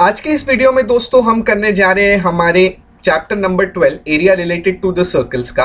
आज के इस वीडियो में दोस्तों हम करने जा रहे हैं हमारे chapter number 12 area related to the circles का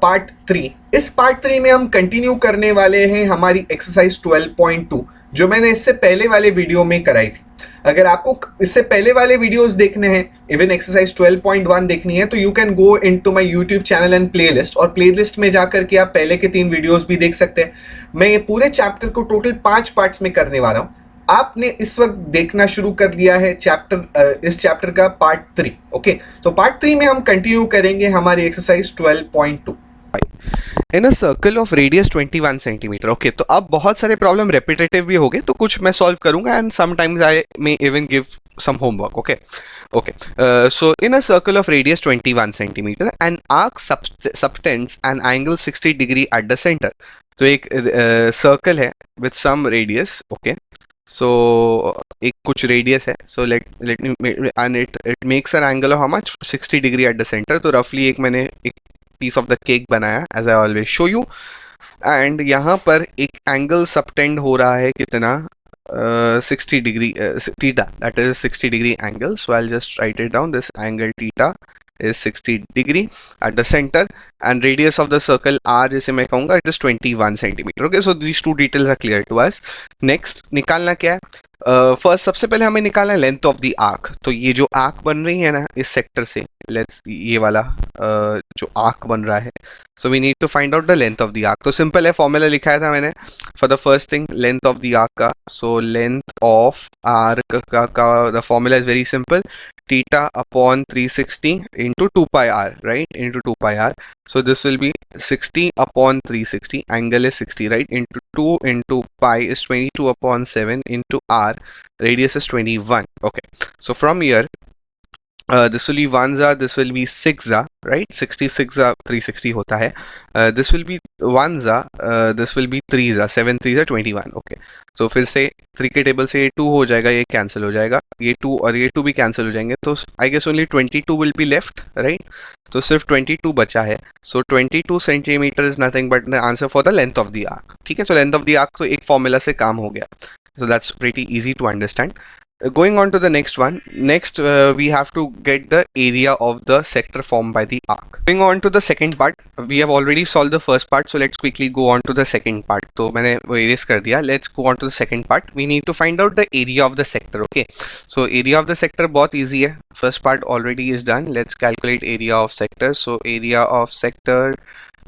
पार्ट 3। इस पार्ट 3 में हम कंटिन्यू करने वाले हैं हमारी एक्सरसाइज 12.2 जो मैंने इससे पहले वाले वीडियो में कराई थी। अगर आपको इससे पहले वाले वीडियोस देखने हैं, इवन एक्सरसाइज 12.1 देखनी है, तो you can go into my YouTube channel and playlist, और प्लेलिस्ट में जाकर के आप पहले के 3 वीडियोस भी देख सकते हैं। मैं ये पूरे चैप्टर को टोटल 5 पार्ट्स में करने वाला हूं। आपने इस वक्त देखना शुरू कर दिया है इस चैप्टर का पार्ट 3। ओके, तो पार्ट 3 में हम कंटिन्यू करेंगे हमारी exercise 12.2। In a circle of radius 21 centimetre. Okay, तो अब बहुत सारे प्रॉब्लम रेपिटेटिव भी हो गए, तो कुछ मैं सॉल्व करूंगा and sometimes I may even give some homework. So in a circle of radius 21 centimeter, an arc subtends an angle 60 degree at the center. तो एक सर्कल है with some radius. Okay, so एक कुछ radius है, so let me and it makes an angle of how much 60 degree at the center. तो roughly एक मैंने एक piece of the cake बनाया as I always show you, and यहाँ पर एक angle subtend हो रहा है कितना 60 degree theta, that is 60 degree angle. So I'll just write it down. This angle theta is 60 degree at the center, and radius of the circle r जैसे मैं कहूँगा it is 21 centimeter. Okay, so these two details are clear to us. Next निकालना क्या है? First सबसे पहले हमें निकालना है लेंथ ऑफ द आर्क। तो ये जो आर्क बन रही है ना इस सेक्टर से, लेट्स ये वाला जो आर्क बन रहा है, so we need to find out the length of the arc. तो सिंपल है, फॉर्मूला लिखाया था मैंने for the first thing, length of the arc का। सो लेंथ ऑफ आर्क का the formula is very simple, theta upon 360 into 2 pi r, right, into 2 pi r. So this will be 60 upon 360, angle is 60, right, into 2 into pi is 22 upon 7 into r, radius is 21. Okay, so from here this will be 1 this will be 6 right, 66 360 होता है, this will be 1 this will be 3 7 3 21. Okay, so फिर से 3 के table से ये 2 हो जाएगा, ये कैंसिल हो जाएगा, ये 2 और ये 2 भी कैंसिल हो जाएंगे, तो I guess only 22 will be left, right. तो सिर्फ 22 बचा है। So 22 centimetre is nothing but the answer for the length of the arc. ठीक है, so length of the arc तो एक फॉर्मूला से काम हो गया, so that's pretty easy to understand. Going on to the next one, we have to get the area of the sector formed by the arc. Going on to the second part, we have already solved the first part, so let's quickly go on to the second part. तो मैंने वो erase कर दिया, let's go on to the second part. We need to find out the area of the sector. Okay, so area of the sector बहुत easy है, first part already is done. Let's calculate area of sector. So area of sector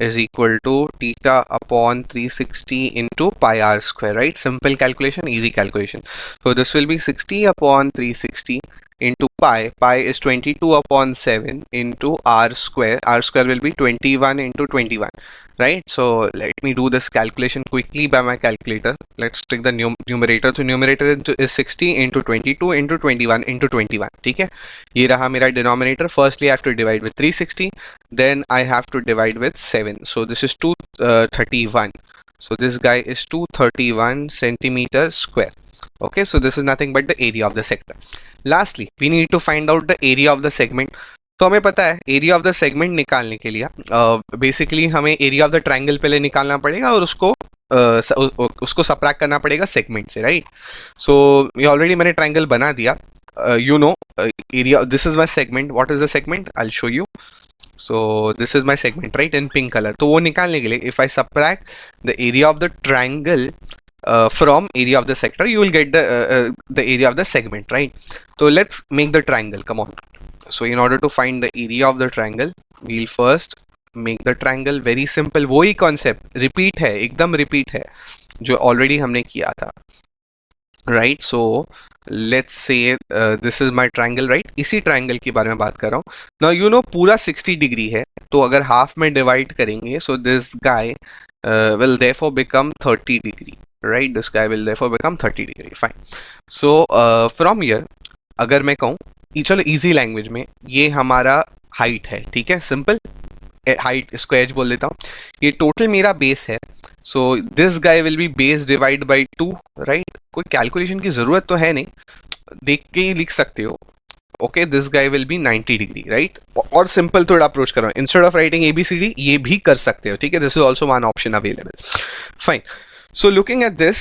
is equal to theta upon 360 into pi r square, right? Simple calculation, easy calculation. So this will be 60 upon 360 into pi is 22 upon 7 into r square will be 21 into 21, right? So let me do this calculation quickly by my calculator. Let's take the numerator. So numerator is 60 into 22 into 21 into 21. ठीक है, ये रहा मेरा denominator. Firstly I have to divide with 360, then I have to divide with 7. So this is 231. So this guy is 231 centimeter square. Okay, so this is nothing but the area of the sector. Lastly, we need to find out the area of the segment. तो हमें पता है area of the segment निकालने के लिए basically हमें area of the triangle पहले निकालना पड़ेगा और उसको सबट्रैक्ट करना पड़ेगा सेगमेंट से, राइट। सो ये ऑलरेडी मैंने ट्रायंगल बना दिया, you know area, this is my segment. What is the segment? I will show you. So this is my segment, right, in pink colour. तो वो निकालने के लिए if I subtract the area of the triangle from area of the sector, you will get the area of the segment, right? So let's make the triangle. Come on. So in order to find the area of the triangle, we'll first make the triangle. Very simple, वही concept repeat है, एकदम repeat है जो already हमने किया था, right? So let's say this is my triangle, right? इसी triangle के बारे में बात कर रहा हूँ। Now you know पूरा 60 डिग्री है, तो अगर हाफ में डिवाइड करेंगे, so this guy will therefore become 30 degree. Right, this guy will therefore become 30 degree. Fine. So from here अगर मैं कहूँ, चलो easy language में, ये हमारा height है, ठीक है, simple height, इसको edge बोल देता हूँ। ये total मेरा base है, so this guy will be base divide by 2, right? कोई calculation की ज़रूरत तो है नहीं, देख के ही लिख सकते हो। Okay, this guy will be 90 degree, right? और simple थोड़ा approach कर रहा हूँ, instead of writing ABCD ये भी कर सकते हो, ठीक है, this is also one option available. Fine. So looking at this,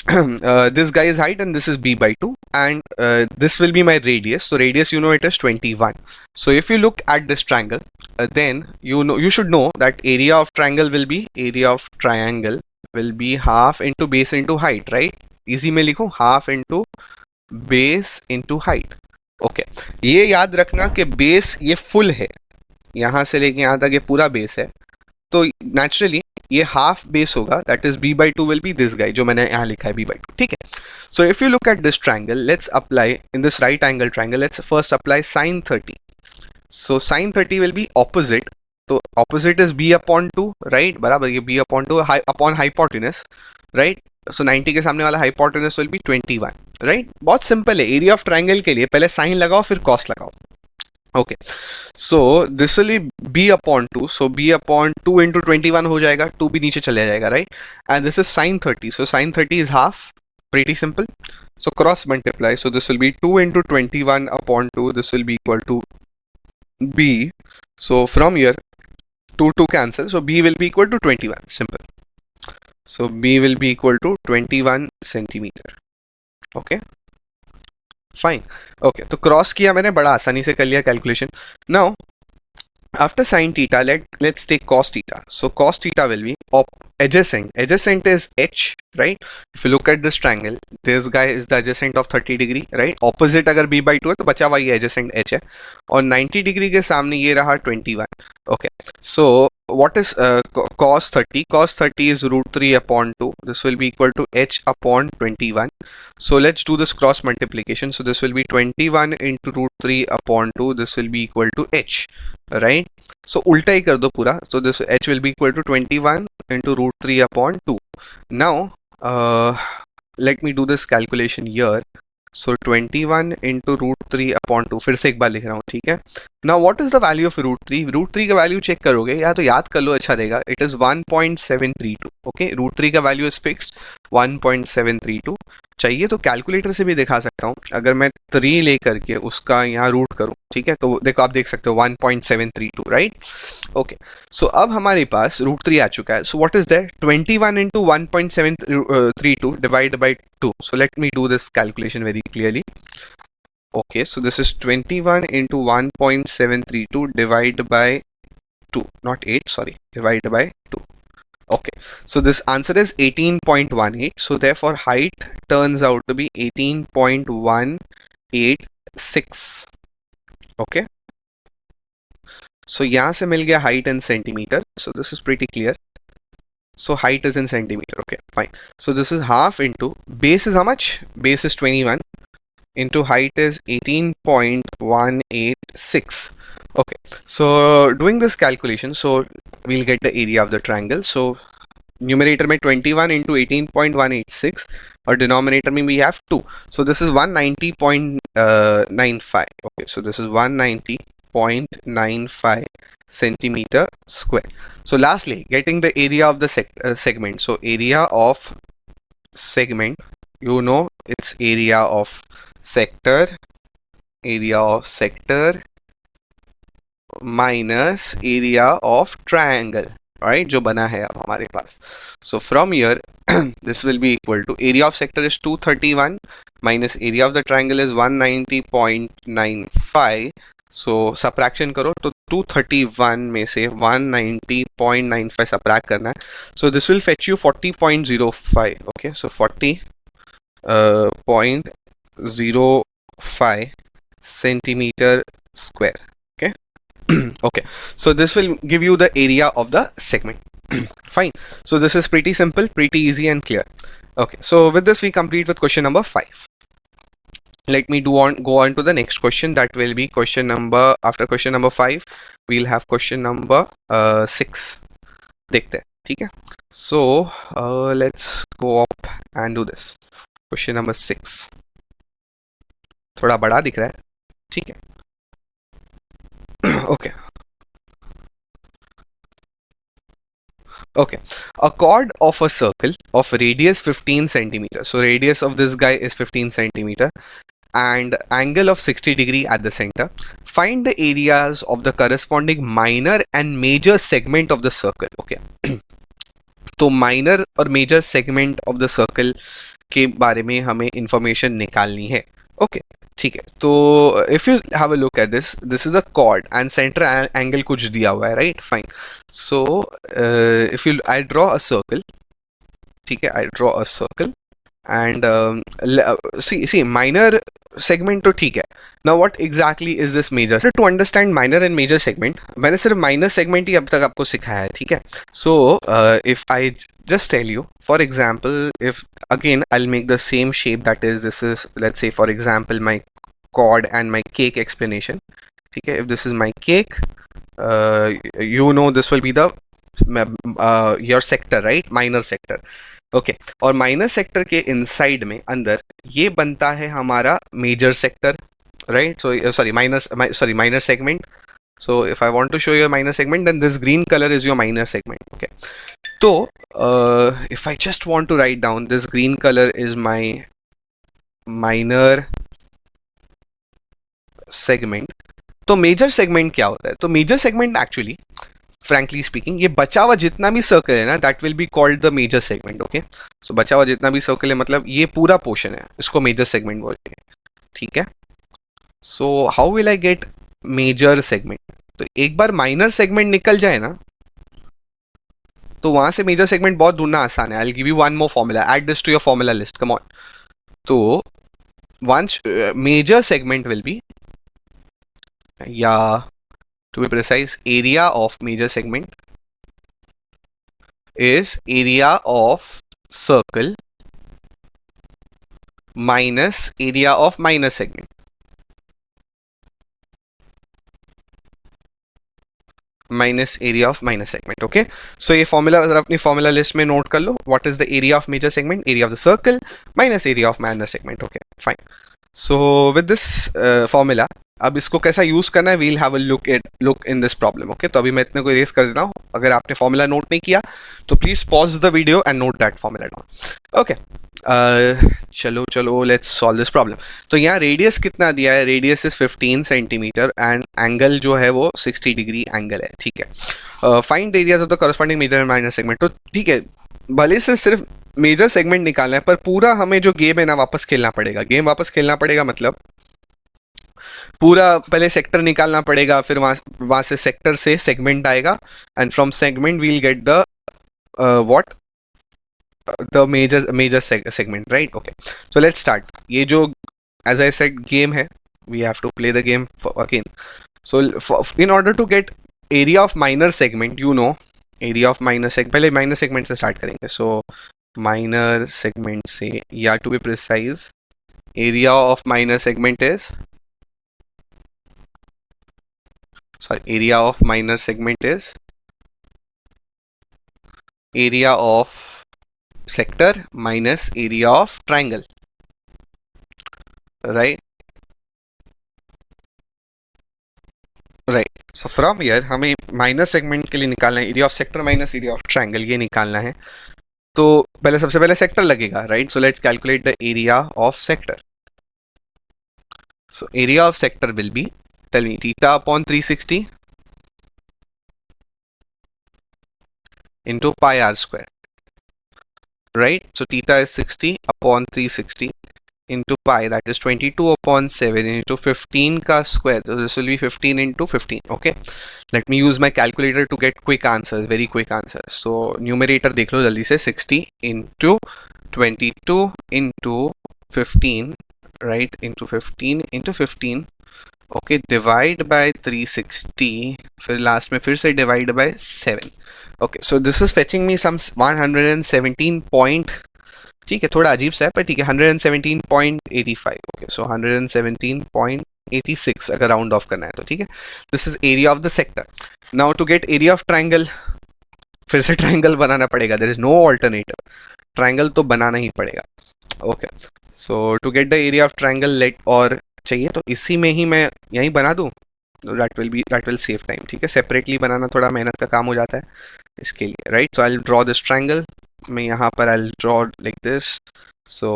this guy is height and this is b by 2, and this will be my radius. So radius, you know, it is 21. So if you look at this triangle, then you should know that area of triangle will be half into base into height, right? Easy में लिखो half into base into height. Okay, ये याद रखना कि base ये full है, यहाँ से लेके यहाँ तक ये पूरा base है, तो naturally ये हाफ बेस होगा, that is b by 2 will be this guy जो मैंने यहाँ लिखा है b by 2, ठीक है. So if you look at this triangle, let's apply in this right angle triangle, let's first apply sin 30. So sin 30 will be opposite, तो opposite is b upon 2, right, बराबर, ये b upon 2 upon hypotenuse, right. So 90 के सामने वाला hypotenuse will be 21, right. बहुत simple है. Area of triangle के लिए पहले साइन लगाओ फिर कॉस लगाओ. Okay, so this will B upon 2, so b upon 2 into 21 हो जाएगा, 2 भी नीचे चले जाएगा, right. And this is sin 30, so sin 30 is half, pretty simple. So cross multiply, so this will be 2 into 21 upon 2, this will be equal to b. So from here 2 cancel, so b will be equal to 21, simple. So b will be equal to 21 centimeter. Okay, fine. Okay, तो cross किया मैंने, बड़ा आसानी से कर लिया calculation. Now after sin theta, let's take cos theta. So cos theta will be adjacent is h, right. If you look at this triangle, this guy is the adjacent of 30 degree, right. Opposite अगर b by 2 है तो बचा हुआ ये adjacent h है, और 90 degree के सामने ये रहा 21. Okay, so what is cos 30? Cos 30 is root 3 upon 2. This will be equal to h upon 21. So let's do this cross multiplication. So this will be 21 into root 3 upon 2. This will be equal to h, right. So उल्टा ही कर दो पूरा. So this h will be equal to 21 into root 3 upon 2. Now let me do this calculation here. So 21 into root 3 upon 2, फिर से एक बार लिख रहा हूँ, ठीक है. Now what is the value of root 3? root 3 का वैल्यू चेक करोगे या तो याद कर लो, अच्छा रहेगा. It is 1.732. ओके, root 3 का वैल्यू इज फिक्स्ड 1.732. चाहिए तो कैलकुलेटर से भी दिखा सकता हूँ. अगर मैं 3 लेकर के उसका यहाँ रूट करूँ, ठीक है, तो देखो आप देख सकते हो 1.732, राइट. ओके, सो अब हमारे पास रूट 3 आ चुका है. So what is that? 21 into 1.732 divided by 2. So let me do this calculation very clearly. Okay, so this is 21 into 1.732 divided by 2, not 8, sorry, divided by 2. Okay, so this answer is 18.18. So therefore height turns out to be 18.186. Okay, so यहाँ से मिल गया height in centimeter. So this is pretty clear. So height is in centimeter. Okay, fine. So this is half into base is how much? Base is 21 into height is 18.186. Okay, so doing this calculation, so we'll get the area of the triangle. So numerator में 21 into 18.186 और denominator में we have 2. So this is 190.95. Okay, so this is 190.95 centimeter square. So lastly, getting the area of the segment. So area of segment, you know, it's area of sector minus area of triangle, right, जो बना है अब हमारे पास. So from here this will be equal to area of sector is 231 minus area of the triangle is 190.95. So subtraction करो तो 231 में से 190.95 subtract करना है. So this will fetch you 40.05. Okay, so 40.05 centimeter square. Okay. Okay, so this will give you the area of the segment. Fine. So this is pretty simple, pretty easy and clear. Okay, so with this we complete with question number 5. Let me go on to the next question. That will be question number, after question number 5 we'll have question number 6. देखते हैं, ठीक है. So let's go up and do this. Question number 6 थोड़ा बड़ा दिख रहा है, ठीक है. Okay. Okay, a chord of a circle of radius 15 centimeter. So radius of this guy is 15 centimeter and angle of 60 degree at the center. Find the areas of the corresponding minor and major segment of the circle. Okay. तो minor और major segment of the circle के बारे में हमें information निकालनी है। Okay ठीक है, तो if you have a look at this is a chord and centre angle कुछ दिया हुआ है, right, fine. So if you I draw a circle, ठीक है, I draw a circle and C minor segment तो ठीक है। Now what exactly is this major? To understand minor and major segment मैंने सिर्फ माइनर सेगमेंट ही अब तक आपको सिखाया है, ठीक है। So if I just tell you, for example, if again I'll make the same shape, that is, this is, let's say for example, my chord and my cake explanation, ठीक है। If this is my cake, you know this will be the your sector, right, minor sector, okay। और minor sector के inside में अंदर ये बनता है हमारा major sector, right. So sorry minor segment. So if I want to show you a minor segment, then this green color is your minor segment, okay। So if I just want to write down, this green color is my minor segment। तो major segment क्या होता है? तो major segment actually, frankly speaking, ये बचा हुआ जितना भी सर्कल है ना, that will be called the major segment, okay. So बचा हुआ जितना भी सर्कल है, मतलब ये पूरा पोर्शन है, इसको मेजर सेगमेंट बोलते हैं, ठीक है। So how will I get major segment? तो एक बार माइनर सेगमेंट निकल जाए ना, तो वहां से मेजर सेगमेंट बहुत ढूंढना आसान है। I will give you one more formula, add this to your formula list, come on. तो once major segment will be, yeah, to be precise, area of major segment is area of circle minus area of minor segment, minus area of minor segment, okay. So ये formula अगर अपनी formula list में note कर लो, what is the area of major segment, area of the circle minus area of minor segment, okay fine. So with this formula, अब इसको कैसा use करना है, we'll have a look in this problem, okay. तो अभी मैं इतने को इरेज कर देता हूँ। अगर आपने फॉर्मूला नोट नहीं किया तो please pause the video and note that formula down, okay. चलो लेट्स सॉल्व दिस प्रॉब्लम। तो यहाँ रेडियस कितना दिया है? Radius is 15 centimetre and angle जो है वो 60 डिग्री एंगल है, ठीक है। Find areas of the corresponding major and minor segment. तो ठीक है, भले से सिर्फ मेजर सेगमेंट निकालना है, पर पूरा हमें जो गेम है ना वापस खेलना पड़ेगा। गेम वापस खेलना पड़ेगा मतलब पूरा पहले सेक्टर निकालना पड़ेगा, फिर वहां से सेक्टर से सेगमेंट आएगा and from segment we'll get the what the major segment, right? Okay, so let's start. ये जो as I said game है, we have to play the game again. So in order to get area of minor segment, you know, area of minor segment, पहले minor segment से start करेंगे। So minor segment से, या to be precise, area of minor segment is, sorry, area of minor segment is area of sector minus area of triangle, right? So from here हमें minor segment के लिए निकालना है area of sector minus area of triangle, ये निकालना है। तो पहले सबसे पहले सेक्टर लगेगा, right. So let's calculate the area of sector. So area of sector will be, tell me, theta upon 360 into pi r square, right? So theta is 60 upon 360 into pi, that is 22 upon 7 into 15 ka square. So this will be 15 into 15, okay? Let me use my calculator to get quick answers, very quick answers. So numerator देख लो जल्दी से, 60 into 22 into 15, right, into 15 into 15, okay, divide by 360, फिर last में फिर से divide by 7, okay, so this is fetching me some 117 point, ठीक है, थोड़ा अजीब सा है पर ठीक है, 117.85, ओके। सो 117.86 अगर राउंड ऑफ करना है तो, ठीक है। This is area of the sector. Now to get area of triangle, फिर से ट्रायंगल बनाना पड़ेगा, there is no alternative, triangle तो बनाना ही पड़ेगा, okay. So to get the area of triangle, let, और चाहिए तो इसी में ही मैं यहीं बना दूं, दैट विल सेव टाइम, ठीक है। सेपरेटली बनाना थोड़ा मेहनत का काम हो जाता है इसके लिए, right. So I will draw this triangle, मैं यहाँ पर I'll draw like this, so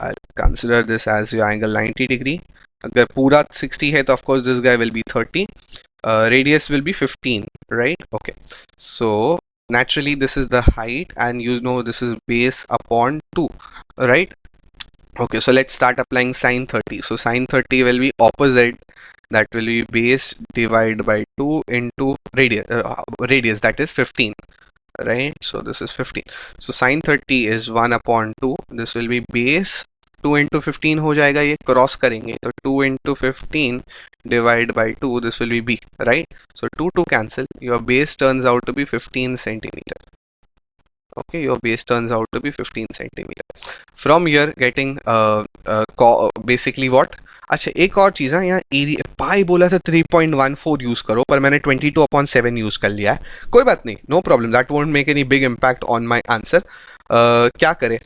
I'll consider this as your angle 90 degree. अगर पूरा 60 है तो of course this guy will be 30, radius will be 15, right? Okay, so naturally this is the height and you know this is base upon 2, right? Okay, so let's start applying sine 30. So sine 30 will be opposite, that will be base divided by 2 into radius, that is 15, right? So this is 15. So sine 30 is 1 upon 2. This will be base 2 into 15 हो जाएगा, ये cross करेंगे तो 2 into 15 divide by 2, this will be b, right? So 2 to cancel, your base turns out to be 15 centimeter. Okay, your base turns out to be 15 centimeter. From here getting basically what, अच्छा एक और चीज़ है, यहाँ area pi बोला था 3.14 use करो, पर मैंने 22/7 यूज कर लिया है. कोई बात नहीं, no problem, that won't make any big impact on my answer. क्या करें,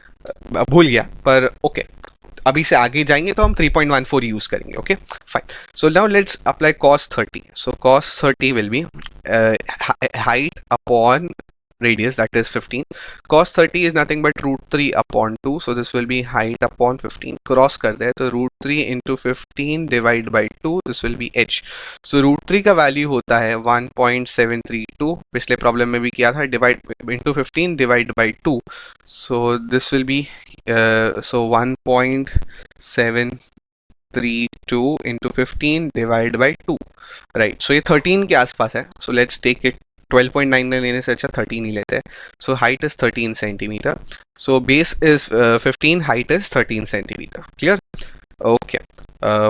भूल गया, पर ओके अभी से आगे जाएंगे तो हम 3.14 यूज करेंगे. Okay fine. So now let's apply cos 30. So cos 30 will B height upon radius, that is 15. Cos 30 is nothing but root 3 upon 2, so this will be height upon 15. Cross कर दे तो root 3 into 15 divide by 2, this will be h. So root 3 का value होता है 1.732, पिछले problem में भी किया था, divide into 15 divide by 2, so this will be so 1.732 into 15 divide by 2, right? So ये 13 के आसपास है, so let's take it 12.9 लेने से अच्छा 13 ही लेते हैं. So height is 13 centimeter. So base is 15, height is 13 centimeter. Clear? Okay.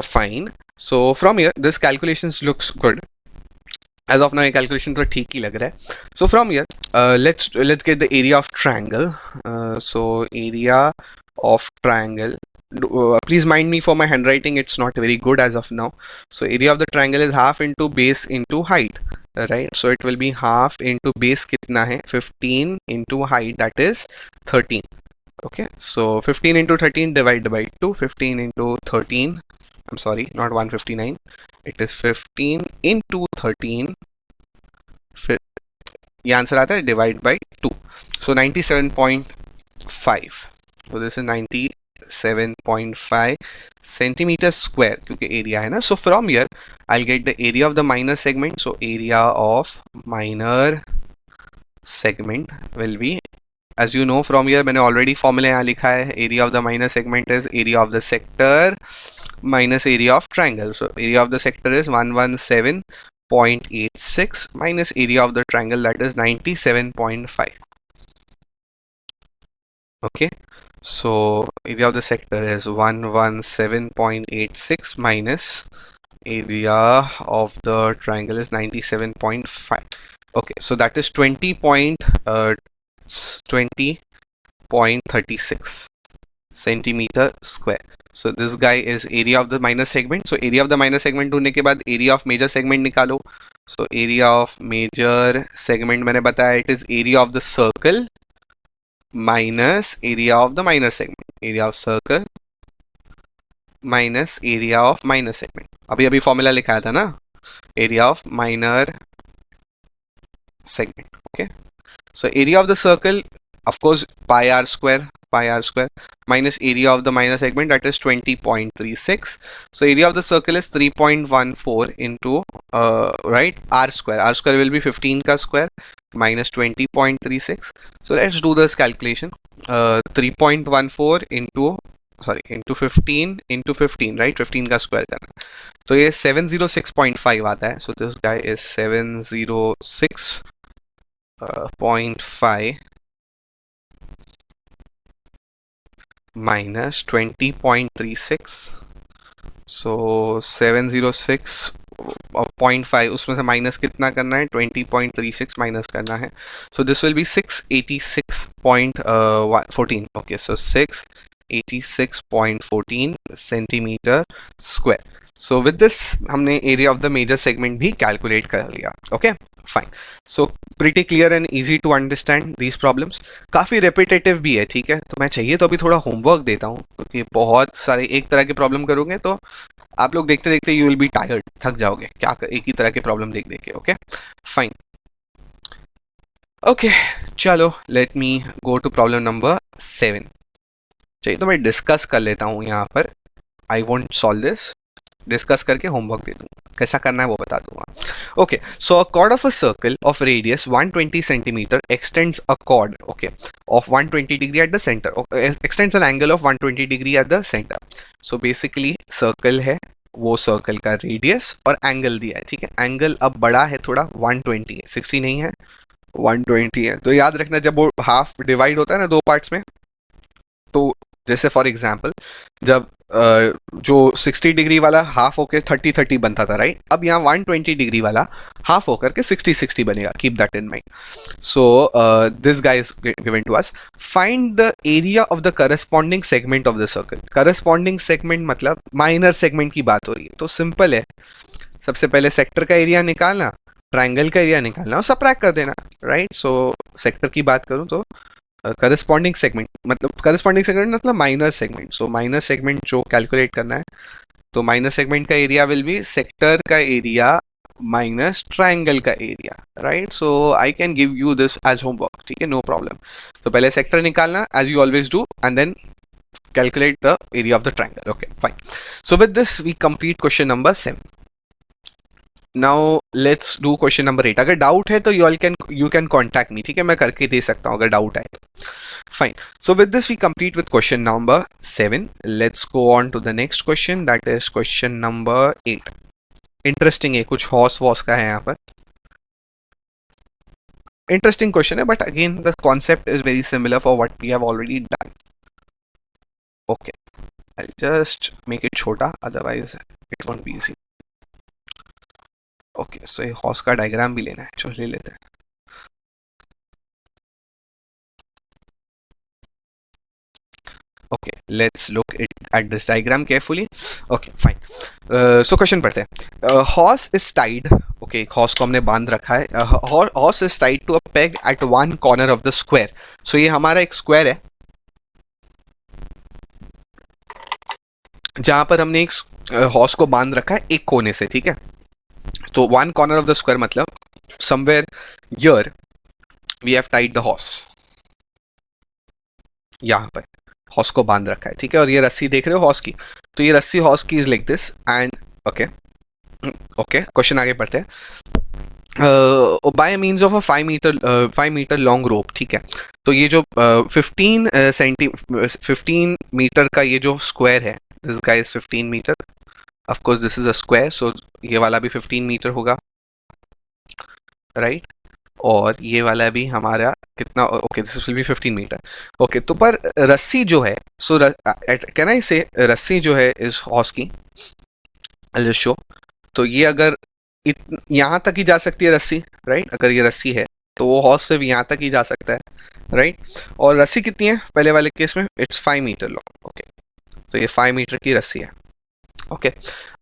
Fine. So from here, this calculations looks good. As of now, ये calculation तो ठीक ही लग रहा है. So from here, let's get the area of triangle. So area of triangle. Please mind me for my handwriting, it's not very good as of now. So area of the triangle is half into base into height, right? So it will be half into base कितना है 15 into height, that is 13. Okay, so 15 into 13 divided by 2, 15 into 13, I'm sorry, not 159, it is 15 into 13, ये answer आता है divide by 2. So 97.5. so this is 97.5 centimeter square क्योंकि area है ना. So from here I get the area of the minor segment. So area of minor segment will be, as you know from here, मैंने already formula यहाँ लिखा है, area of the minor segment is area of the sector minus area of triangle. So area of the sector is 117.86 minus area of the triangle, that is 97.5. Okay, so area of the sector is 117.86 minus area of the triangle is 97.5. Okay, so that is 20.36 centimeter square. So this guy is area of the minor segment. So area of the minor segment ढूंढने के बाद area of major segment निकालो. So area of major segment मैंने बताया it is area of the circle minus area of the minor segment. Area of circle minus area of minor segment. अभी formula लिखाया था ना, area of minor segment. Okay, so area of the circle, of course, pi r square minus area of the minor segment, that is 20.36. so area of the circle is 3.14 into right, r square will be 15 ka square minus 20.36. so let's do this calculation. 3.14 into 15 into 15, right, 15 का square करना, तो ये 706.5 आता है. so this guy is 706.5 minus 20.36. so 706.5 उसमें से minus कितना करना है, 20.36 माइनस करना है. so this will be 686.14. okay, so 686.14 centimeter square. so with this हमने area of the major segment भी calculate कर लिया. okay, fine. so pretty clear and easy to understand these problems. काफ़ी repetitive भी है, ठीक है, तो मैं चाहिए तो अभी थोड़ा homework देता हूँ, क्योंकि बहुत सारे एक तरह के प्रॉब्लम करोगे तो आप लोग देखते देखते you will be tired, थक जाओगे क्या एक ही तरह के प्रॉब्लम देख देख के. Okay fine. ओके चलो let me go to problem number 7. चलिए तो मैं डिस्कस कर लेता हूँ यहाँ पर. I won't solve this, discuss करके होमवर्क दे दूंगा, कैसा करना है वो बता दूंगा। Okay, so a chord of a circle of radius 120 centimeter extends a chord, okay, of 120 degree at the center, extends an angle of 120 degree at the center. So basically circle है, वो circle का radius और angle दिया है, ठीक है। Angle अब बड़ा है थोड़ा, 120 है, 60 नहीं है, 120 है। तो याद रखना जब वो हाफ डिवाइड होता है ना दो पार्ट्स में, तो जैसे फॉर एग्जांपल जब जो 60 डिग्री वाला हाफ होकर 30-30 बनता था, राइट, अब यहाँ 120 डिग्री वाला हाफ होकर के 60-60 बनेगा, keep that in mind. So this guy is given to us, find the area of the corresponding segment of the circle. Corresponding segment मतलब माइनर सेगमेंट की बात हो रही है, तो सिंपल है, सबसे पहले सेक्टर का एरिया निकालना, ट्राइंगल का एरिया निकालना और सबट्रैक्ट कर देना, राइट। सो सेक्टर की बात करूँ तो करस्पॉन्डिंग सेगमेंट मतलब minor segment. So minor segment जो कैलकुलेट करना है, तो माइनर सेगमेंट का एरिया विल बी सेक्टर का एरिया माइनस ट्राइंगल का area, right. So I can give you this as homework, ठीक है, नो प्रॉब्लम। तो पहले सेक्टर निकालना as you always do and then calculate the area of the triangle. Okay, fine. So with this we complete question number 7. Now let's do question number 8. अगर doubt है तो you can contact me, ठीक है, मैं करके दे सकता हूँ अगर डाउट है तो। Fine. So with this we complete with question number 7. Let's go on to the next question, that is question number 8. Interesting है, कुछ हॉर्स वॉस का है यहाँ पर। Interesting question है, but again the concept is very similar for what we have already done. Okay, I'll just make it छोटा, otherwise it won't be easy. Okay, so ये horse का डायग्राम भी लेना है, चलो ले लेते हैं। Okay, let's look at this diagram carefully. Okay, fine. So question पढ़ते हैं। Horse is tied. Okay, horse को हमने बांध रखा है। Horse is tied to a peg at one corner of the square. So ये हमारा एक स्क्वायर है जहां पर हमने एक हॉर्स को बांध रखा है एक कोने से, ठीक है। तो one corner of the square मतलब somewhere here we have tied the horse, यहां पर हॉर्स को बांध रखा है, ठीक है। और ये रस्सी देख रहे हो हॉर्स की, तो ये रस्सी हॉर्स की is like this and okay okay, question आगे पढ़ते हैं। By means of a 5 metre long rope, ठीक है। तो ये जो 15 मीटर का ये जो स्क्वायर है, this guy is 15 metre, of course this is a square, so ये वाला भी 15 मीटर होगा, राइट। और ये वाला भी हमारा कितना, okay this will be 15 metre, okay. तो पर रस्सी जो है, सो कैन आई से रस्सी जो है इस हॉर्स की, आई जस्ट शो। तो ये अगर यहाँ तक ही जा सकती है रस्सी, राइट, अगर ये रस्सी है तो वो हॉर्स सिर्फ यहाँ तक ही जा सकता है, राइट। और रस्सी कितनी है पहले वाले केस में, इट्स 5 मीटर लॉन्ग, ओके। तो ये 5 मीटर की रस्सी है, ओके।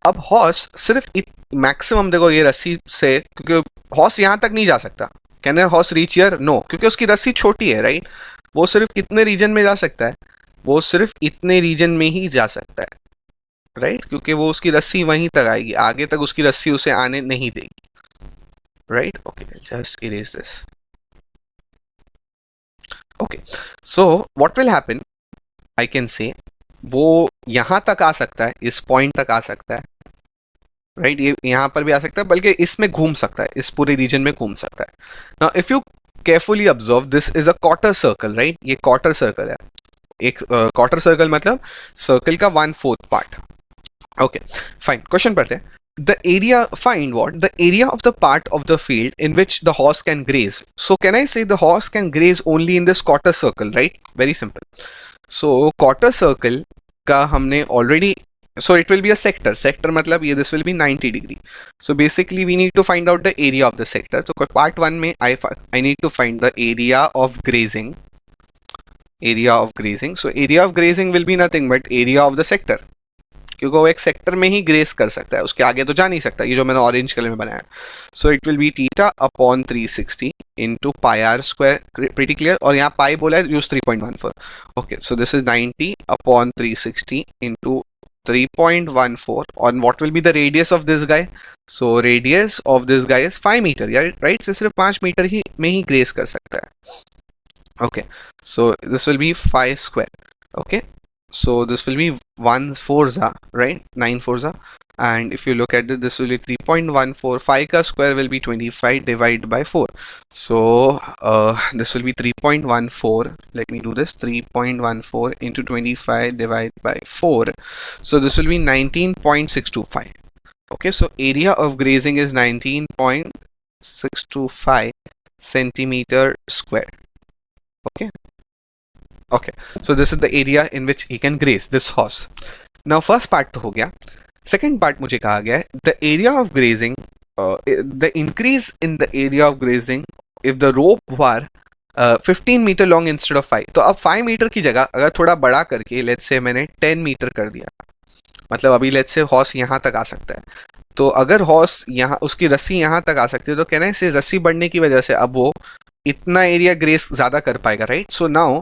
अब हॉर्स सिर्फ मैक्सिमम देखो ये रस्सी से, क्योंकि हॉर्स यहाँ तक नहीं जा सकता, can a horse reach here, no, क्योंकि उसकी रस्सी छोटी है, राइट। वो सिर्फ कितने रीजन में जा सकता है, वो सिर्फ इतने रीजन में ही जा सकता है, राइट, क्योंकि वो उसकी रस्सी वहीं तक आएगी, आगे तक उसकी रस्सी उसे आने नहीं देगी, right. Okay, just erase this, okay. So what will happen, I can say वो यहां तक आ सकता है, इस पॉइंट तक आ सकता है, राइट, ये यहां पर भी आ सकता है, बल्कि इसमें घूम सकता है, इस पूरे रीजन में घूम सकता है। Now if you carefully observe, this is a quarter circle, right, ये क्वार्टर सर्कल है। एक क्वार्टर सर्कल मतलब सर्कल का 1/4 पार्ट, ओके फाइन। क्वेश्चन पढ़ते हैं। The area, find what? The area of the part of the field in which the horse can graze. So can I say the horse can graze only in this quarter circle, right? Very simple. So quarter circle का हमने already, so it will be a sector. Sector मतलब ये this will be 90 degree. So basically we need to find out the area of the sector. So part 1 में I need to find the area of grazing. Area of grazing. So area of grazing will be nothing but area of the sector. क्योंकि वो एक sector में ही grace कर सकता है, उसके आगे तो जा नहीं सकता, ये जो मैंने ऑरेंज कलर में बनाया। So it will be theta upon 360 into pi r square, pretty clear. और यहाँ पाई बोला है, use 3.14, okay. So this is 90 upon 360 into 3.14 और what will be the radius of this guy, so radius of this guy is 5 metre, right. से सिर्फ 5 metre ही में ही grace कर सकता है, okay. So this will B 5 square, okay. So this will be 1 4 right, 9 4 जा and if you look at it, this will be 3.14. 5 ka square will be 25 divided by 4. So this will be 3.14. Let me do this. 3.14 into 25 divided by 4. So this will be 19.625. Okay, so area of grazing is 19.625 centimeter square. Okay. Okay, so this is the area in which he can graze this horse. Now first part तो हो गया. Second part मुझे कहा गया है the area of grazing, the increase in the area of grazing if the rope were 15 meter long instead of 5. तो अब 5 metre की जगह अगर थोड़ा बड़ा करके लेट्स से मैंने 10 मीटर कर दिया, मतलब अभी लेट्स से हॉर्स यहाँ तक आ सकता है. तो अगर हॉर्स यहाँ उसकी रस्सी यहाँ तक आ सकती है तो कहना है इसे रस्सी बढ़ने की वजह से अब वो इतना एरिया ग्रेस ज़्यादा कर पाएगा, right. So now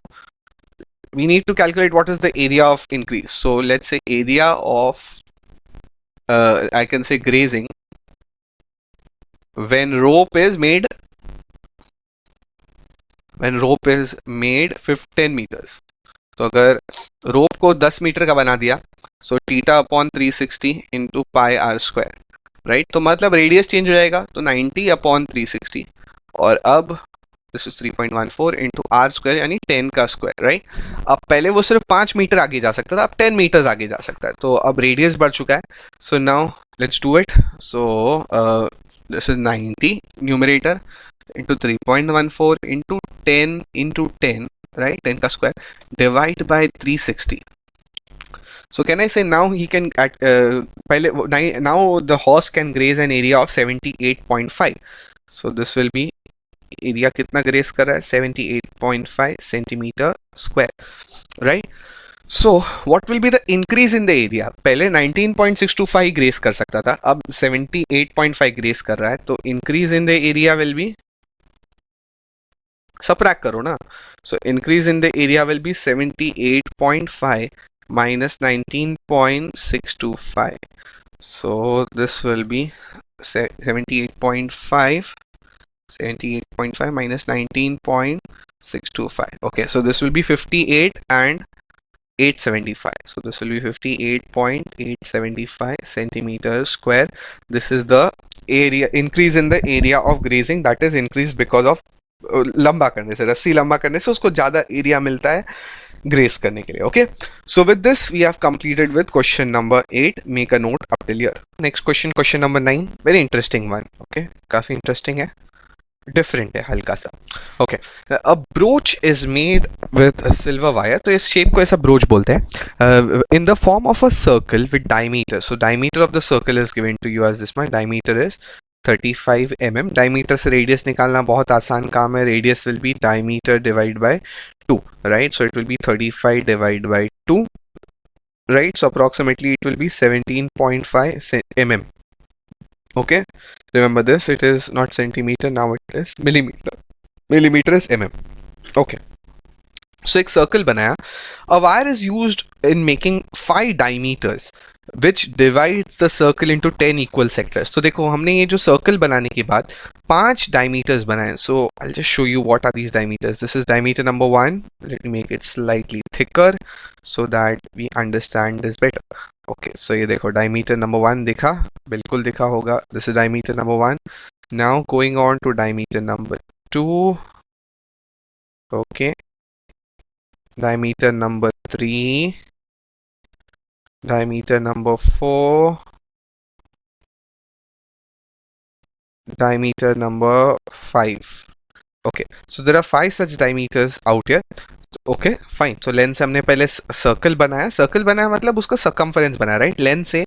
we need to calculate what is the area of increase. So let's say area of I can say grazing when rope is made 15 meters. तो अगर रोप को 10 मीटर का बना दिया, so theta upon 360 into pi r square, right. तो मतलब radius change हो जाएगा, तो 90 अपॉन 360 और अब this is 3.14 into r square यानी 10 का स्क्वायर, राइट. अब पहले वो सिर्फ 5 मीटर आगे जा सकता था, अब 10 मीटर्स आगे जा सकता है, तो अब रेडियस बढ़ चुका है. So now let's do it. So this is 90 numerator into 3.14 into 10 into 10, right, 10 का square divide by 360. So can I say now he can now the horse can graze an area of 78.5. So this will be area कितना graze कर रहा है 78.5 centimeter square, right. So what will be the increase in the area? पहले 19.625 graze कर सकता था, अब 78.5 graze कर रहा है, तो increase in the area will be, subtract करो ना. So increase in the area will be 78.5 minus 19.625. So this will be 78.5 minus 19.625. Okay, so this will be 58 and 875. So this will be 58.875 centimeters square. This is the area increase in the area of grazing, that is increased because of लंबा करने से, रस्सी लंबा करने से उसको ज़्यादा area मिलता है ग्रेस करने के लिए. Okay, so with this we have completed with question number 8. Make a note up till here. Next question, question number 9, very interesting one. Okay, काफ़ी इंटरेस्टिंग है, डिफरेंट है हल्का सा. Okay, a brooch is made with silver wire. तो इस shape को ऐसा brooch बोलते हैं. In the form of a circle with diameter. So diameter of the circle is given to you as this much. Diameter is 35 mm. Diameter से radius निकालना बहुत आसान काम है. Radius will be diameter divide by 2, right. So it will be 35 divide by 2, right. So approximately it will be 17.5 mm. Okay, remember this, it is not centimeter, now it is millimeter. Millimeter is mm. Okay, so एक circle बनाया. A wire is used in making 5 diameters which divide the circle into 10 equal sectors. तो देखो हमने ये जो circle बनाने के बाद 5 diameters बनाए. So I'll just show you what are these diameters. This is diameter number 1. Let me make it slightly thicker so that we understand this better. Okay, so ये देखो diameter number 1 दिखा, बिल्कुल दिखा होगा. This is diameter number 1. Now going on to diameter number 2. Okay, diameter number 3, diameter number 4, diameter number 5. Okay, so there are 5 such diameters out here. Okay fine. तो length से हमने पहले सर्कल बनाया. Circle बनाया मतलब उसका सर्कम्फरेंस बनाया, right. Length से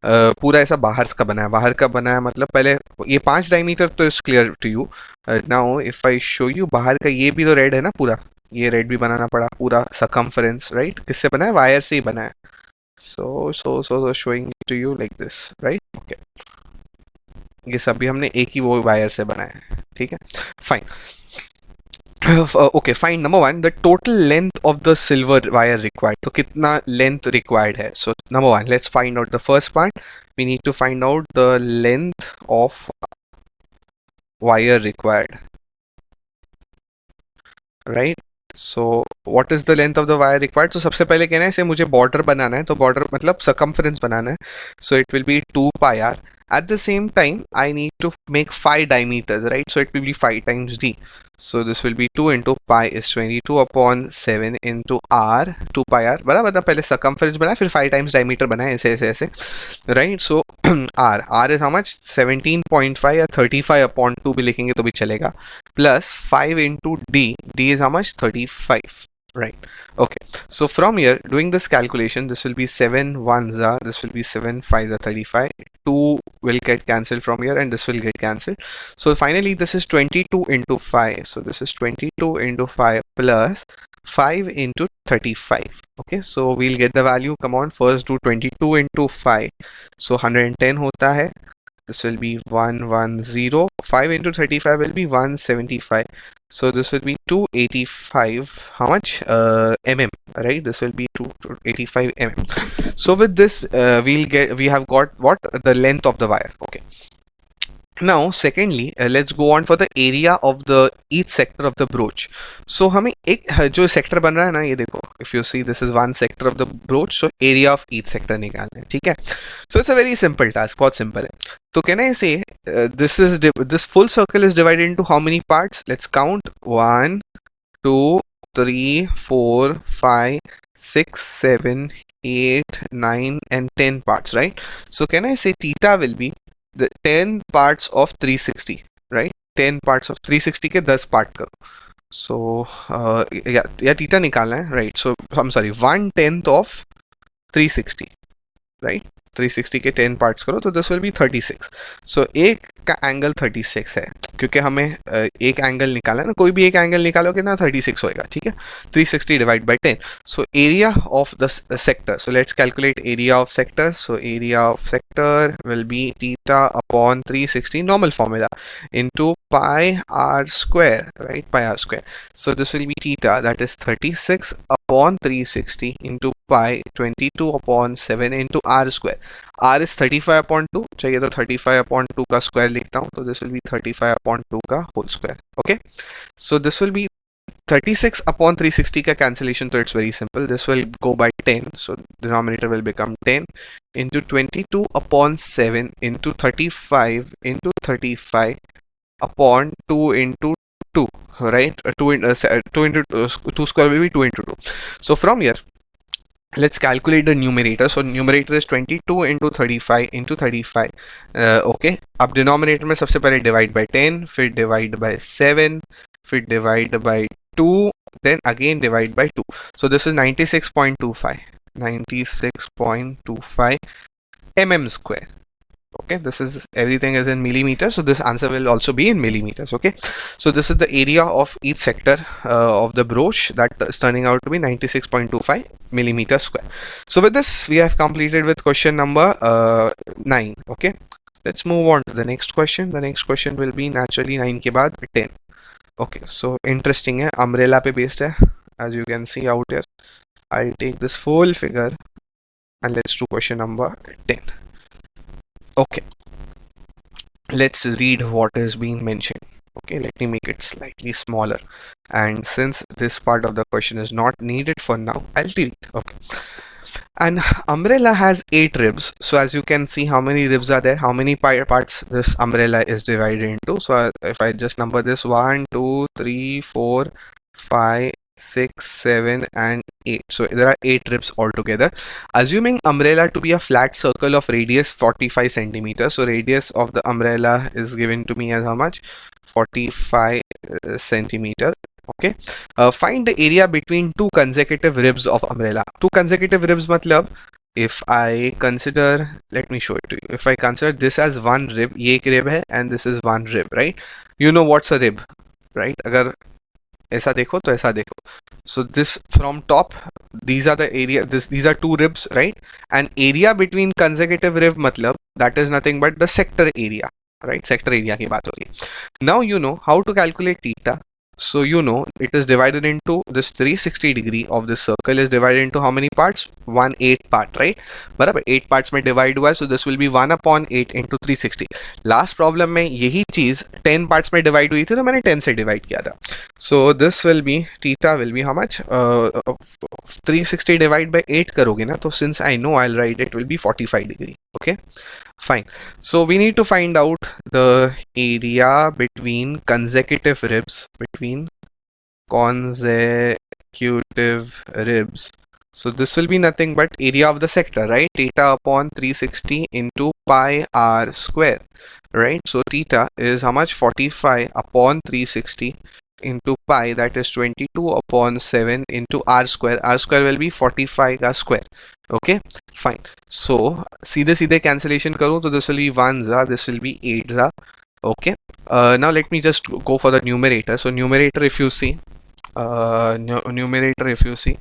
पूरा ऐसा बाहर का बनाया. बाहर का बनाया मतलब पहले ये 5 डायमीटर तो is clear to you. Now if I show you बाहर का, ये भी तो रेड है ना पूरा, ये रेड भी बनाना पड़ा. पूरा सर्कम्फरेंस, राइट. किससे बनाया? वायर से ही बनाया. So showing to you like this, right. Okay, ये सब भी हमने एक ही वो वायर से बनाया. ठीक है, fine. Okay, fine. Number 1, the total length of the silver wire required. तो कितना length required है? So number 1, let's find out the first part. We need to find out the length of wire required, right? So what is the length of the wire required? तो सबसे पहले कहना है इसे मुझे बॉर्डर बनाना है, तो बॉर्डर मतलब सर्कमफ्रेंस बनाना है, so it will B 2 pi r. At the same time, I need to make 5 diameters, right? So it will be 5 times d. So this will be 2 into pi is 22 upon 7 into r, 2 pi r. बराबर ना, पहले circumference बनाया फिर 5 times diameter बनाया, ऐसे ऐसे ऐसे, right? So r is how much? 17.5 या 35 upon 2 भी लिखेंगे तो भी चलेगा, plus 5 into d is how much? 35, right? Okay, so from here doing this calculation, this will be 7 1s are, this will be 7 5s are 35, 2 will get cancelled from here and this will get cancelled. So finally this is 22 into 5, so this is 22 into 5 plus 5 into 35. Okay, so we'll get the value. Come on, first do 22 into 5, so 110 hota hai. This will be 110. 5 into 35 will be 175. So this will be 285. How much? Mm, right? This will be 285 mm. So with this, we have got what? The length of the wire. Okay. Now secondly, let's go on for the area of the each sector of the broach. So हमें एक जो sector बन रहा है ना, ये देखो, if you see this is one sector of the broach, so area of each sector निकालना है, ठीक है? So it's a very simple task, बहुत simple है. तो can I say this full circle is divided into how many parts? Let's count. 1 2 3 4 5 6 7 8 9 and 10 parts, right? So can I say theta will be the 10 parts of 360, right? 10 parts of 360 के 10 part करो. So या theta निकालना है, right? So I'm sorry, 1/10 of 360, right? 360 के 10 parts करो तो this will be 36. So एक का एंगल 36 है, क्योंकि हमें एक एंगल निकालना है ना, कोई भी एक एंगल निकालोगे ना 36 होएगा, ठीक है? 360 divide by 10. So area of the sector, so let's calculate area of sector. So area of sector will be theta upon 360 normal formula into pi r square, right? Pi r square. So this will be theta, that is 36 upon 360 into pi 22 upon 7 into r square. r is 35 upon 2 चाहिए तो 35 upon 2 का square लिखता हूँ, तो this will be 35 upon 2 का whole square. Okay, so this will be 36 upon 360 का cancellation, तो it's very simple, this will go by 10, so denominator will become 10 into 22 upon 7 into 35 into 35 upon 2 into 2, right? 2 into 2 square will be 2 into 2. So from here let's calculate the numerator. So numerator is 22 into 35 into 35. Okay, अब denominator में सबसे पहले divide by 10, फिर divide by 7, फिर divide by 2, then again divide by 2. So this is 96.25 mm square. Okay, this is, everything is in millimeters, so this answer will also be in millimeters. Okay, so this is the area of each sector of the broach, that is turning out to be 96.25 millimeter square. So with this we have completed with question number 9. Okay, let's move on to the next question. The next question will be naturally 9 के बाद 10. Okay, so interesting है, umbrella पे based है, as you can see out here. I'll take this full figure and let's do question number 10. Okay, let's read what is being mentioned. Okay, let me make it slightly smaller, and since this part of the question is not needed for now, I'll delete. Okay, an umbrella has 8 ribs. So as you can see, how many ribs are there, how many parts this umbrella is divided into. So if I just number this, 1 2 3 4 5 6 7 and 8, so there are 8 ribs altogether. Assuming umbrella to be a flat circle of radius 45 centimeters, so radius of the umbrella is given to me as how much? 45 centimeter. Okay, find the area between two consecutive ribs of umbrella. Two consecutive ribs matlab, if I consider, let me show it to you. If I consider this as one rib, ये एक rib है and this is one rib, right? You know what's a rib, right? अगर ऐसा देखो तो ऐसा देखो. So this from top, these are the area, these are two ribs, right? And area between consecutive rib matlab, that is nothing but the sector area, right? Sector area की बात हो रही है. Now you know how to calculate theta. So you know it is divided into this 360 degree of this circle is divided into how many parts? 1/8 part, right? बराबर 8 parts में divide हुआ है, so this will be 1/8 into 360. Last problem में यही चीज 10 parts में divide हुई थी तो मैंने 10 से divide किया था. So this will be theta will be how much? 360 divide by 8 करोगे ना, तो since I know I'll write it will be 45 degree. Okay, fine. So we need to find out the area between consecutive ribs, between consecutive ribs. So this will be nothing but area of the sector, right? Theta upon 360 into pi r square, right? So theta is how much? 45 upon 360 into pi, that is 22 upon 7 into r square. R square will be 45 का square. Okay, fine. So सीधे सीधे cancellation करूँ तो this will be 1 za, this will be 8 za. Okay, now let me just go for the numerator. So numerator, if you see, numerator, if you see,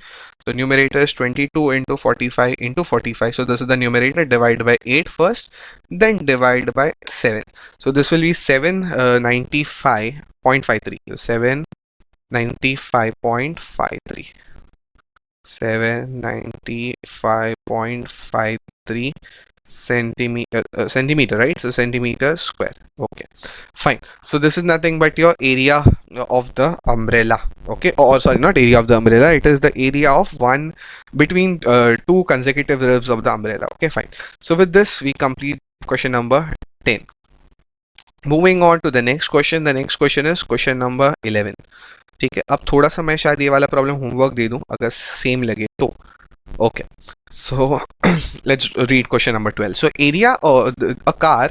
the numerator is 22 into 45 into 45. So this is the numerator. Divide by 8 first, then divide by 7. So this will be 795.53. So 795.53. 795.53 centimeter, right? So centimeter square. Okay, fine. So this is nothing but your area of the umbrella. Okay, or sorry, not area of the umbrella, it is the area of one between two consecutive ribs of the umbrella. Okay, fine. So with this we complete question number 10. Moving on to the next question. The next question is question number 11. ठीक है, अब थोड़ा सा मैं शायद ये वाला problem homework दे दूं अगर सेम लगे तो. Okay, so let's read question number 12. So area of a car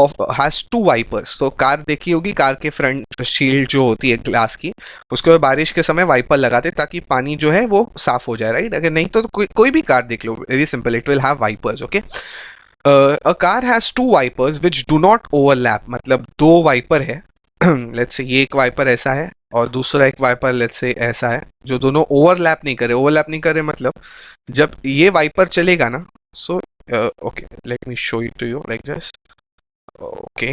of has two wipers. So car देखी होगी, कार के फ्रंट शील्ड जो होती है ग्लास की, उसके ऊपर बारिश के समय वाइपर लगाते ताकि पानी जो है वो साफ हो जाए, राइट? अगर नहीं तो कोई भी कार देख लो, very simple, it will have wipers. Okay, a car has two wipers which do not overlap. मतलब दो वाइपर है, लेट्स से ये एक वाइपर ऐसा है और दूसरा एक वाइपर लेट्स से ऐसा है, जो दोनों ओवरलैप नहीं करे. ओवरलैप नहीं करे मतलब जब ये वाइपर चलेगा ना, so okay, let me show you to you like this. Okay,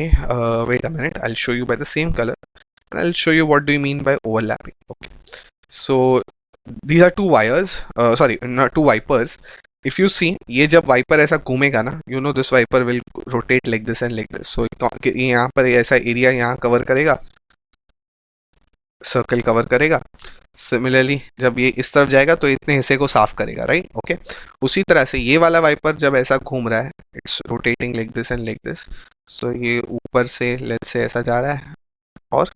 wait a minute, I will show you by the same colour and I'll show you what do you mean by overlapping. Okay, so these are two wires, sorry, not two wipers. If you see, ये जब wiper ऐसा घूमेगा ना, you know this wiper will rotate like this and like this. So यहाँ पर ऐसा area यहाँ cover करेगा, सर्कल कवर करेगा. सिमिलरली जब ये इस तरफ जाएगा तो इतने हिस्से को साफ करेगा, राइट? ओके, उसी तरह से ये वाला वाइपर जब ऐसा घूम रहा है, it's rotating like this and like this. So ये ऊपर से लेट्स से ऐसा जा रहा है और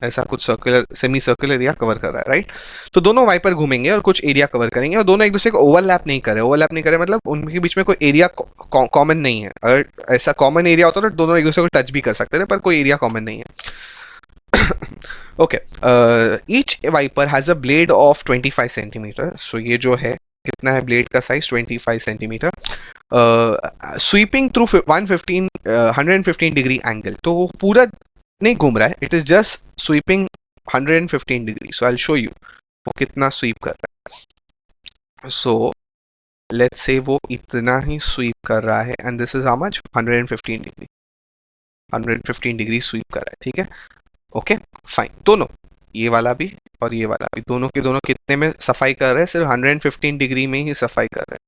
ऐसा कुछ circular, semi circular area cover कर रहा है, राइट? तो दोनों वाइपर घूमेंगे और कुछ एरिया कवर करेंगे और दोनों एक दूसरे को ओवरलैप नहीं करे. ओवरलैप नहीं करे मतलब उनके बीच में कोई एरिया कॉमन नहीं है. अगर ऐसा कॉमन एरिया होता तो दोनों एक दूसरे को टच भी कर सकते थे, पर कोई एरिया कॉमन नहीं है. Okay, each wiper has a blade of 25 centimeter. So ये जो है कितना है ब्लेड का size? 25 centimetre. Sweeping through 115 degree angle. तो वो पूरा नहीं घूम रहा है, it is just sweeping 115 degree. So I will show you वो कितना स्वीप कर रहा है. सो लेट्स से वो इतना ही स्वीप कर रहा है and this is how much? 115 degree. 115 degree sweep कर रहा है, ठीक है? Okay, fine. दोनों, ये वाला भी और ये वाला भी, दोनों के दोनों कितने में सफाई कर रहे हैं? सिर्फ 115 डिग्री में ही सफाई कर रहे हैं.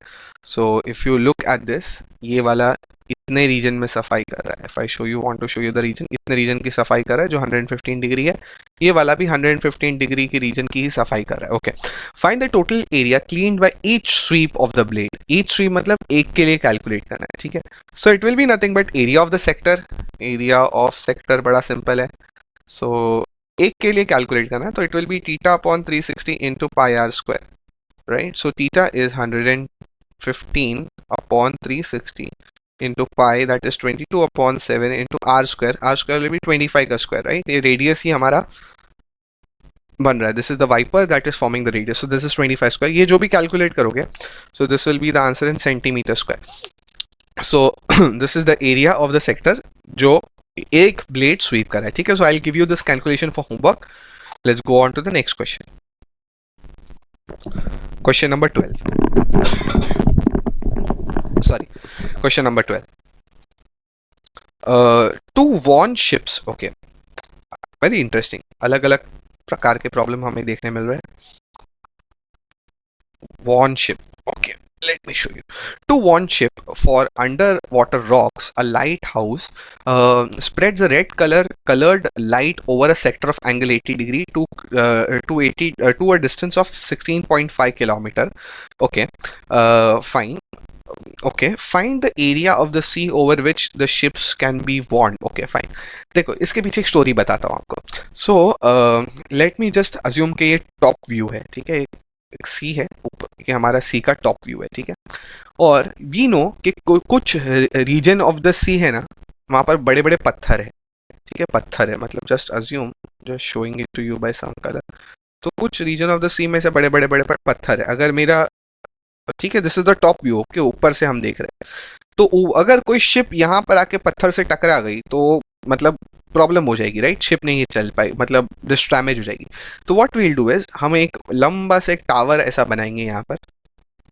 So if you look at this, ये वाला इतने रीजन में सफाई कर रहा है. If I show you, want to show you the region, इतने रीजन की सफाई कर रहा है जो 115 डिग्री है. ये वाला भी 115 डिग्री की रीजन की ही सफाई कर रहा है. Okay, find the total area cleaned by each sweep of the blade. Each sweep मतलब एक के लिए कैलकुलेट करना है, ठीक है? So it will be nothing but area of the sector. Area of sector बड़ा सिंपल है. सो एक के लिए कैलकुलेट करना है तो it will be theta upon 360 into pi r square, right? So theta is 115 upon 360 into pi, that is 22 upon 7 into r square. R square will be 25 का square, right? ये radius ही हमारा बन रहा है. This is the wiper that is forming the radius. So this is 25 square. ये जो भी कैलकुलेट करोगे, so this will be the answer in centimetre square. So this is the area of the sector जो एक blade sweep कर रहा है, ठीक है? So I will give you this calculation for homework. Let's go on to the next question. Question number 12. Sorry, question number 12. Two warships. Okay, very interesting. अलग अलग प्रकार के प्रॉब्लम हमें देखने मिल रहे हैं। Warn ship. Okay, let me show you. To warn ship for underwater rocks, a lighthouse spreads a colored light over a sector of angle 80 degree to a distance of 16.5 kilometer. Okay, fine. Okay, find the area of the sea over which the ships can be warned. Okay, fine. देखो इसके पीछे एक story बताता हूँ आपको. So let me just assume कि ये top view है, ठीक है, एक सी है ऊपर, कि हमारा सी का टॉप व्यू है, ठीक है, और वी नो कि कुछ रीजन ऑफ द सी है ना, वहाँ पर बड़े बड़े पत्थर है, ठीक है, पत्थर है, मतलब just assume, just showing it to you by some colour, तो कुछ रीजन ऑफ द सी में से बड़े बड़े बड़े पत्थर है, अगर मेरा, ठीक है, this is the top view के ऊपर से हम देख रहे हैं, तो अगर कोई शिप यहाँ पर आके पत्थर से टकरा गई तो मतलब प्रॉब्लम हो जाएगी, राइट, शिप नहीं चल पाई, मतलब डैमेज हो जाएगी। तो व्हाट वील डू इज, हम एक लंबा सा एक टावर ऐसा बनाएंगे यहाँ पर,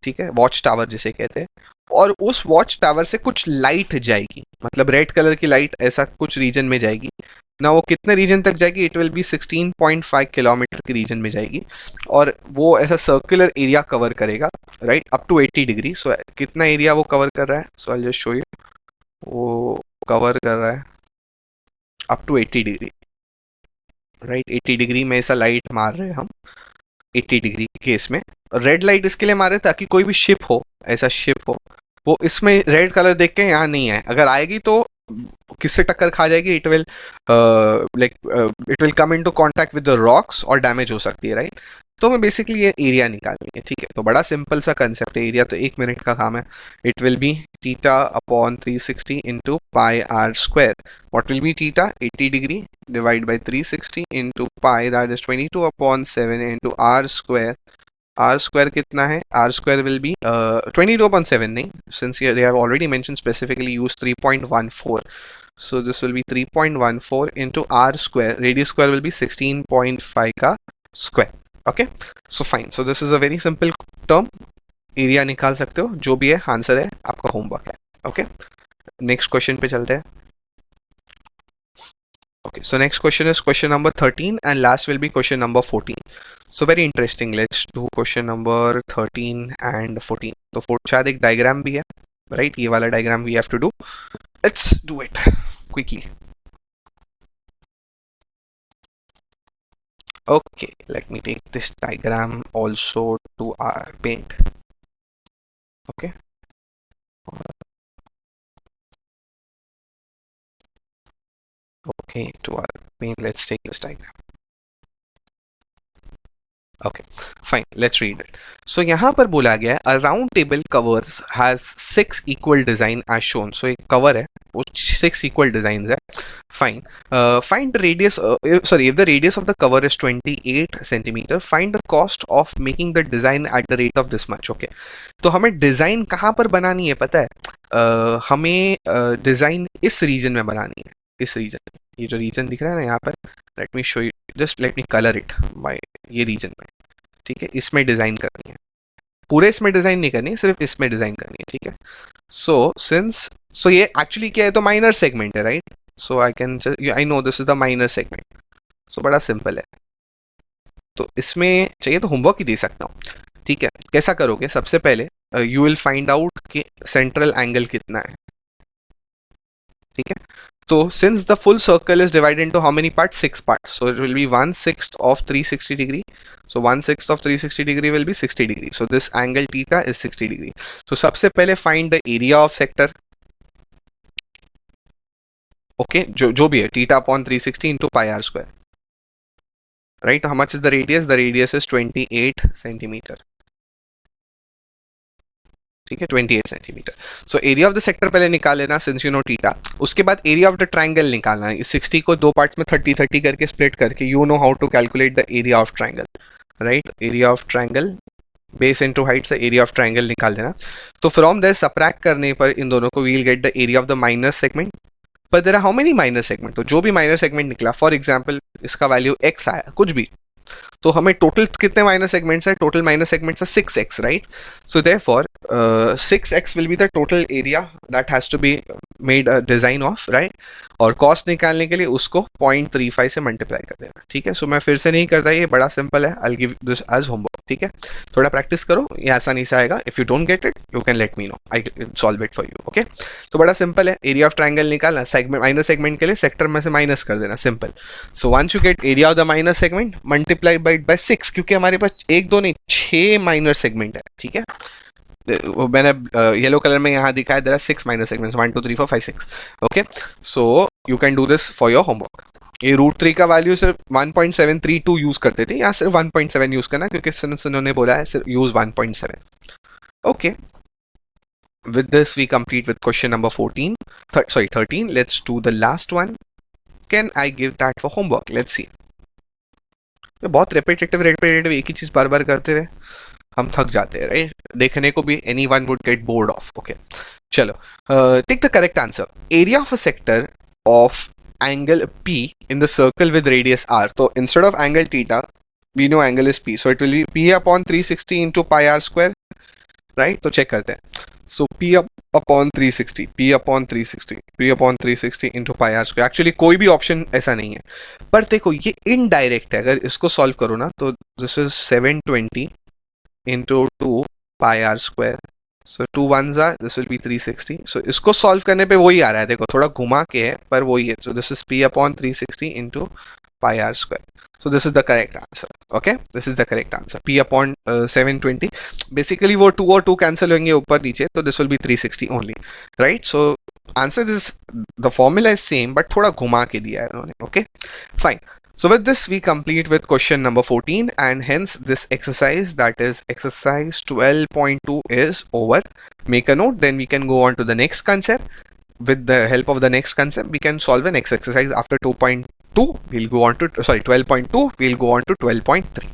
ठीक है, वॉच टावर जिसे कहते हैं, और उस वॉच टावर से कुछ लाइट जाएगी, मतलब रेड कलर की लाइट ऐसा कुछ रीजन में जाएगी ना, वो कितने रीजन तक जाएगी, इट विल बी 16.5 किलोमीटर के रीजन में जाएगी, और वो ऐसा सर्कुलर एरिया कवर करेगा, right, up to 80 degree. So कितना एरिया वो कवर कर रहा है, so I just show you, वो कवर कर रहा है up to 80 degree, right, 80 degree में ऐसा लाइट मार रहे हैं हम, 80 डिग्री केस में। रेड लाइट इसके लिए मार रहे हैं ताकि कोई भी शिप हो, ऐसा शिप हो, वो इसमें रेड कलर देख के यहाँ नहीं है, अगर आएगी तो किससे टक्कर खा जाएगी, it will it will come into contact with the rocks और डैमेज हो सकती है, राइट। तो हमें बेसिकली ये एरिया निकालनी है, ठीक है, तो बड़ा सिंपल सा कंसेप्ट है, एरिया तो 1 मिनट का काम है। It will be theta upon 360 into pi r square. What will be theta, 80 degree divide by 360 into pi, that is 22 upon 7 into r square. R square कितना है, आर स्क्वायर विल बी 22.7 नहीं, since they have already mentioned specifically use 3.14, so this will be 3.14 into r square, radius square will be 16.5 का square. Okay, so fine, so this is a very simple term, area निकाल सकते हो, जो भी है answer है, आपका homework है। ओके, नेक्स्ट क्वेश्चन पे चलते हैं। Okay, so next question is question number 13 and last will be question number 14. So very interesting, let's do question number 13 and 14. तो शायद एक डायग्राम भी है, right, ये वाला diagram we have to do. Let's do it quickly. Okay, let me take this diagram also to our paint. Okay. Okay, to our paint, let's take this diagram. Okay, fine, let's read it. So यहाँ पर बोला गया है a round table covers has 6 equal design as shown. So एक cover है, वो 6 equal designs है. Fine. Find the radius. If the radius of the cover is 28 centimeter, find the cost of making the design at the rate of this much. Okay. तो हमें design कहाँ पर बनानी है पता है? हमें डिजाइन इस रीजन में बनानी है, इस रीजन, ये जो रीजन दिख रहा है ना यहाँ पर, late me show you, just let me colour it by ये रीजन में, ठीक है, इसमें डिजाइन करनी है, पूरे इसमें डिजाइन नहीं करनी है, सिर्फ इसमें डिजाइन करनी है, ठीक है। सो ये एक्चुअली क्या है, तो माइनर सेगमेंट है, right, so I know this is the minor segment, so बड़ा सिंपल है, तो इसमें चाहिए तो होमवर्क ही दे सकता हूँ, ठीक है। कैसा करोगे, सबसे पहले यू विल फाइंड आउट कि सेंट्रल एंगल कितना है, ठीक है। So since the full circle is divided into how many parts? 6 parts. So it will be 1/6 of 360 degree. So 1/6 of 360 degree will be 60 degree. So this angle theta is 60 degree. So सबसे पहले find the area of sector. Okay, जो भी है theta upon 360 into pi r square. Right? How much is the radius? The radius is 28 centimeter. ठीक है, 28 centimetre. So area of the sector पहले निकाल लेना, सिंस यू नो थीटा। उसके बाद एरिया ऑफ द ट्रायंगल निकालना है, इस 60 को दो पार्ट्स में 30-30 करके स्प्लिट करके, you know how to calculate the area of triangle, right. Area of triangle base into height से एरिया ऑफ ट्रायंगल निकाल देना। तो फ्रॉम देयर सबट्रैक्ट करने पर इन दोनों को we will get the area of the minor segment. पर there are how many minor segment, तो जो भी माइनर सेगमेंट निकला, फॉर एग्जांपल इसका वैल्यू x आया, कुछ भी, तो हमें टोटल कितने माइनर सेगमेंट्स है, टोटल माइनर सेगमेंट्स है 6x, right. So therefore 6x will be the total area that has to be made a design of, right? और कॉस्ट निकालने के लिए उसको 0.35 से मल्टीप्लाई कर देना, ठीक है? सो मैं फिर से नहीं करता, ये बड़ा सिंपल है, I give this as homework, ठीक है? थोड़ा प्रैक्टिस करो, ये आसानी से आएगा. If you don't get it you can let me know, I solve it for you. Okay, तो बड़ा सिंपल है. एरिया ऑफ ट्राइंगल निकालना, सेगमेंट माइनर सेगमेंट के लिए सेक्टर में से माइनस कर देना, simple. So once you get area of the minor segment multiply by 6, क्योंकि हमारे पास 1 2 नहीं 6 माइनर सेगमेंट है, ठीक है? वो मैंने येलो कलर में यहाँ दिखाया, there are 6 minor segments, 1 2 3 4 5 6. Okay, so you can do this for your homework. ये √3 का वैल्यू सिर्फ 1.732 यूज करते थे, यहाँ सिर्फ 1.7 यूज करना, क्योंकि उन्होंने बोला है सिर्फ use 1.7. Okay, with this we complete with question number 13. Let's do the last one. Can I give that for homework? Let's see. बहुत repetitive एक ही चीज बार बार करते हुए हम थक जाते हैं, राइट? देखने को भी anyone would get bored of. Okay, चलो, take the correct answer. Area of a sector of angle P in the circle with radius R. So instead of angle theta, we know angle is P. So it will be P upon 360 into pi r square, right? तो check करते हैं. So P upon 360 into pi r square. Actually कोई भी option ऐसा नहीं है, पर देखो ये इनडायरेक्ट है. अगर इसको सॉल्व करो ना, तो this is 720 into 2 pi r square. So 2 ones are, this will be 360. So इसको सॉल्व करने पे वही आ रहा है, देखो थोड़ा घुमा के है पर वही है. So this is P upon 360 into pi r square. So this is the correct answer. Okay, this is the correct answer. P upon 720. Basically वो 2 और 2 cancel होंगे ऊपर नीचे, तो this will be 360 only, right? So answer is, the formula is same but थोड़ा घुमा के दिया है उन्होंने. Okay, fine. So with this we complete with question number 14, and hence this exercise, that is exercise 12.2, is over. Make a note, then we can go on to the next concept. With the help of the next concept we can solve the next exercise. After 2.2 we'll go on to 12.2 we'll go on to 12.3.